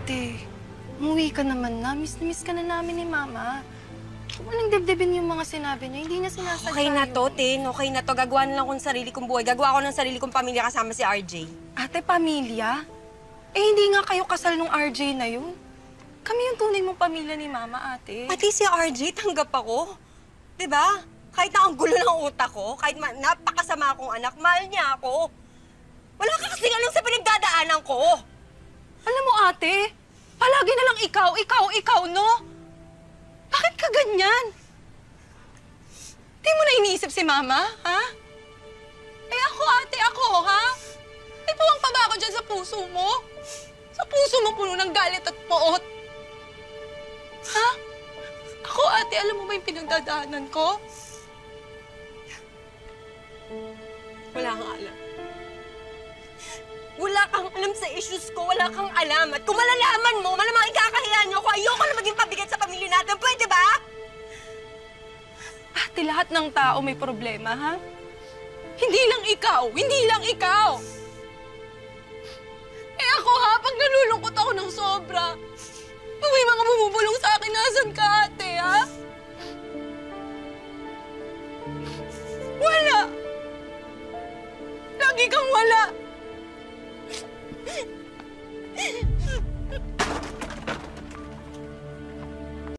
Ate, umuwi ka naman na. Miss na miss ka na namin ni Mama. Walang dibdibin yung mga sinabi niya. Hindi niya sinasadya. Okay na to, Tin. Okay na to. Gagawa na lang ko ng sarili kong buhay. Gagawa ko ng sarili kong pamilya kasama si RJ. Ate, pamilya? Eh, hindi nga kayo kasal nung RJ na yun. Kami yung tunay mong pamilya ni Mama, ate. Pati si RJ, tanggap ako. Diba? Kahit na ang gulo ng utak ko, kahit napakasama akong anak, mahal niya ako. Wala ka kasing alam sa pinagdadaanan ko. Alam mo, ate, palagi na lang ikaw, no? Bakit ka ganyan? Di mo na iniisip si Mama, ha? Eh ako, ate, ha? May puwang pa ba ako dyan sa puso mo? Sa puso mo puno ng galit at poot. Ha? Ako, ate, alam mo ba yung pinagdadaanan ko? Wala kang alam. Wala kang alam sa issues ko. Wala kang alam. At kung malalaman mo, malamang ikakahiya niyo ako. Ayoko na maging pabigat sa pamilya natin. Pwede ba? Ate, lahat ng tao may problema, ha? Hindi lang ikaw! Eh ako, ha? Pag nalulungkot ako ng sobra, pag may mga bumubulong sa akin, nasan ka, ate, ha? Wala! Lagi kang wala!